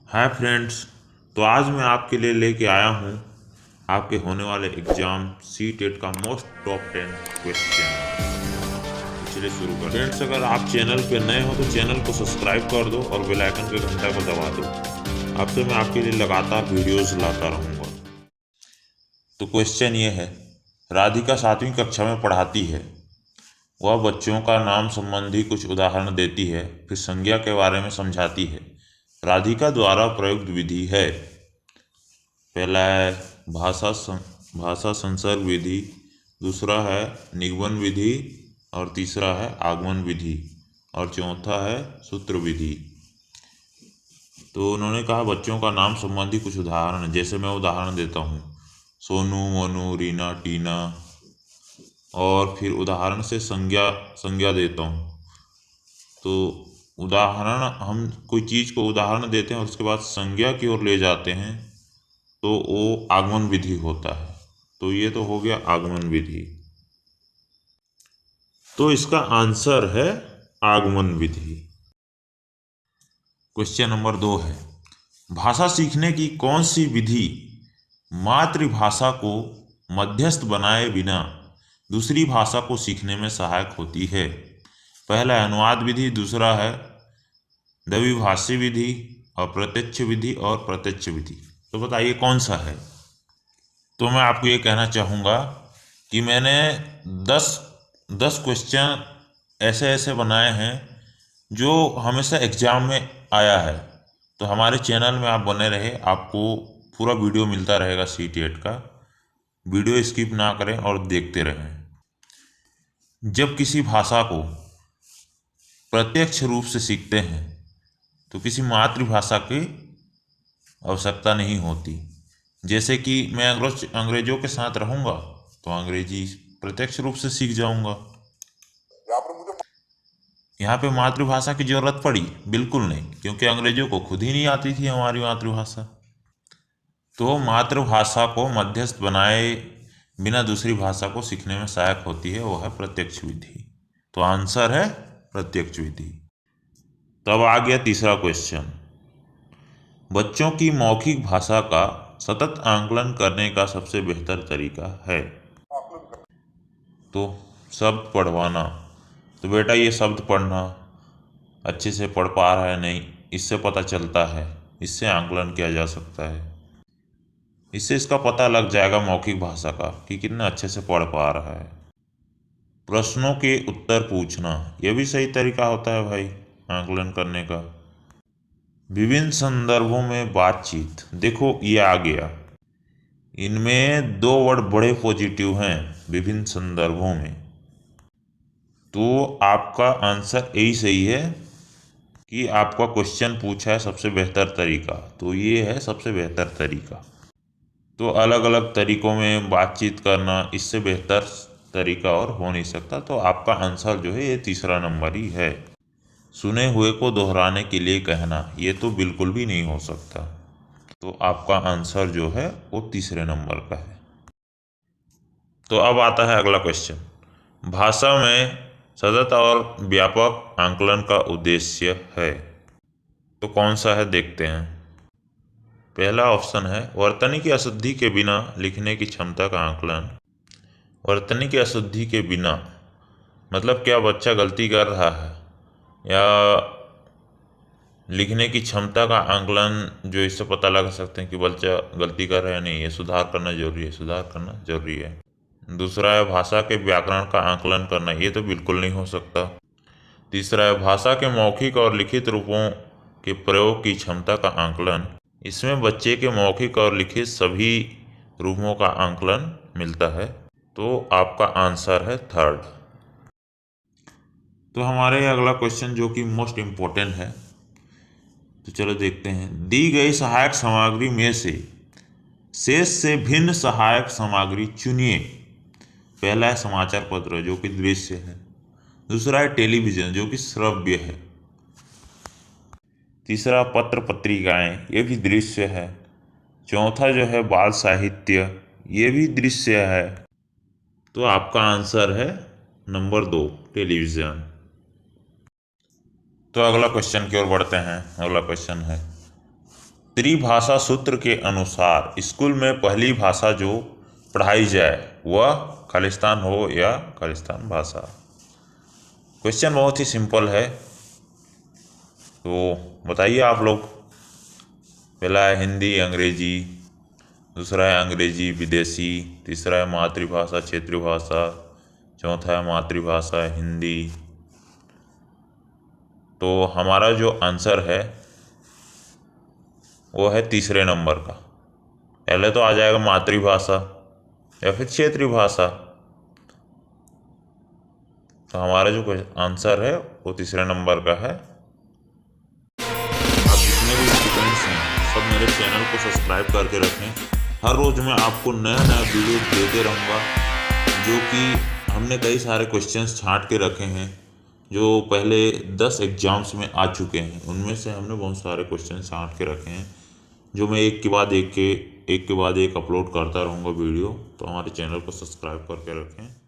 Hi friends. तो आज मैं आपके लिए लेके आया हूँ आपके होने वाले एग्जाम सी टेट का मोस्ट टॉप 10 क्वेश्चन। तो चलिए शुरू करते हैं। फ्रेंड्स, अगर आप चैनल पे नए हो तो चैनल को सब्सक्राइब कर दो और बेल आइकन के घंटा को दबा दो। अब से मैं आपके लिए लगातार वीडियोस लाता रहूँगा। तो क्वेश्चन ये है, राधिका 7वीं कक्षा में पढ़ाती है। वह बच्चों का नाम संबंधी कुछ उदाहरण देती है, फिर संज्ञा के बारे में समझाती है। राधिका द्वारा प्रयुक्त विधि है। पहला है भाषा संसर्ग विधि, दूसरा है निगमन विधि, और तीसरा है आगमन विधि, और चौथा है सूत्र विधि। तो उन्होंने कहा बच्चों का नाम संबंधी कुछ उदाहरण, जैसे मैं उदाहरण देता हूँ, सोनू, मोनू, रीना, टीना, और फिर उदाहरण से संज्ञा देता हूँ। तो उदाहरण, हम कोई चीज़ को उदाहरण देते हैं और उसके बाद संज्ञा की ओर ले जाते हैं तो वो आगमन विधि होता है। तो ये तो हो गया आगमन विधि। तो इसका आंसर है आगमन विधि। क्वेश्चन नंबर 2 है, भाषा सीखने की कौन सी विधि मातृभाषा को मध्यस्थ बनाए बिना दूसरी भाषा को सीखने में सहायक होती है? पहला है अनुवाद विधि, दूसरा है द्विभाषी विधि, अप्रत्यक्ष विधि और प्रत्यक्ष विधि। तो बताइए कौन सा है? तो मैं आपको ये कहना चाहूँगा कि मैंने 10 क्वेश्चन ऐसे ऐसे बनाए हैं जो हमेशा एग्जाम में आया है। तो हमारे चैनल में आप बने रहे, आपको पूरा वीडियो मिलता रहेगा सी टेट का। वीडियो स्किप ना करें और देखते रहें। जब किसी भाषा को प्रत्यक्ष रूप से सीखते हैं तो किसी मातृभाषा की आवश्यकता नहीं होती। जैसे कि मैं अंग्रेजों के साथ रहूँगा तो अंग्रेजी प्रत्यक्ष रूप से सीख जाऊँगा। यहाँ पे मातृभाषा की जरूरत पड़ी? बिल्कुल नहीं, क्योंकि अंग्रेजों को खुद ही नहीं आती थी हमारी मातृभाषा। तो मातृभाषा को मध्यस्थ बनाए बिना दूसरी भाषा को सीखने में सहायक होती है, वो है प्रत्यक्ष विधि। तो आंसर है प्रत्यक्ष विधि। तब आ गया तीसरा क्वेश्चन, बच्चों की मौखिक भाषा का सतत आंकलन करने का सबसे बेहतर तरीका है। तो शब्द पढ़वाना। तो बेटा ये शब्द पढ़ना, अच्छे से पढ़ पा रहा है नहीं, इससे पता चलता है, इससे आंकलन किया जा सकता है। इससे इसका पता लग जाएगा मौखिक भाषा का कि कितना अच्छे से पढ़ पा रहा है। प्रश्नों के उत्तर पूछना, यह भी सही तरीका होता है भाई आंकलन करने का। विभिन्न संदर्भों में बातचीत, देखो ये आ गया, इनमें 2 वर्ड बड़े पॉजिटिव हैं, विभिन्न संदर्भों में। तो आपका आंसर यही सही है कि आपका क्वेश्चन पूछा है सबसे बेहतर तरीका, तो ये है सबसे बेहतर तरीका। तो अलग अलग तरीकों में बातचीत करना, इससे बेहतर तरीका और हो नहीं सकता। तो आपका आंसर जो है ये तीसरा नंबर ही है। सुने हुए को दोहराने के लिए कहना, ये तो बिल्कुल भी नहीं हो सकता। तो आपका आंसर जो है वो तीसरे नंबर का है। तो अब आता है अगला क्वेश्चन, भाषा में सतत और व्यापक आंकलन का उद्देश्य है। तो कौन सा है देखते हैं। पहला ऑप्शन है वर्तनी की अशुद्धि के बिना लिखने की क्षमता का आंकलन। वर्तनी की अशुद्धि के बिना मतलब क्या बच्चा गलती कर रहा है, या लिखने की क्षमता का आंकलन जो इससे पता लगा सकते हैं कि बच्चा गलती कर रहा है नहीं, ये सुधार करना जरूरी है, सुधार करना जरूरी है। दूसरा है भाषा के व्याकरण का आंकलन करना, ये तो बिल्कुल नहीं हो सकता। तीसरा है भाषा के मौखिक और लिखित रूपों के प्रयोग की क्षमता का आंकलन, इसमें बच्चे के मौखिक और लिखित सभी रूपों का आंकलन मिलता है। तो आपका आंसर है थर्ड। तो हमारे अगला क्वेश्चन जो कि मोस्ट इम्पोर्टेंट है, तो चलो देखते हैं। दी गई सहायक सामग्री में से शेष से भिन्न सहायक सामग्री चुनिए। पहला है समाचार पत्र जो कि दृश्य है, दूसरा है टेलीविजन जो कि श्रव्य है, तीसरा पत्र पत्रिकाएं, ये भी दृश्य है, चौथा जो है बाल साहित्य, ये भी दृश्य है। तो आपका आंसर है नंबर 2 टेलीविजन। तो अगला क्वेश्चन की ओर बढ़ते हैं। अगला क्वेश्चन है, त्रिभाषा सूत्र के अनुसार स्कूल में पहली भाषा जो पढ़ाई जाए वह खालिस्तान हो या खालिस्तान भाषा। क्वेश्चन बहुत ही सिंपल है, तो बताइए आप लोग। पहला है हिंदी अंग्रेजी, दूसरा है अंग्रेजी विदेशी, तीसरा है मातृभाषा क्षेत्रीय भाषा, चौथा है मातृभाषा हिंदी। तो हमारा जो आंसर है वो है तीसरे नंबर का। पहले तो आ जाएगा मातृभाषा या फिर क्षेत्रीय भाषा। तो हमारा जो आंसर है वो तीसरे नंबर का है। आप जितने भी स्टूडेंट्स हैं सब मेरे चैनल को सब्सक्राइब करके रखें। हर रोज़ मैं आपको नया नया वीडियो देते रहूँगा, जो कि हमने कई सारे क्वेश्चंस छांट के रखे हैं जो पहले 10 एग्जाम्स में आ चुके हैं। उनमें से हमने बहुत सारे क्वेश्चन छांट के रखे हैं जो मैं एक के बाद एक अपलोड करता रहूँगा वीडियो। तो हमारे चैनल को सब्सक्राइब करके रखें।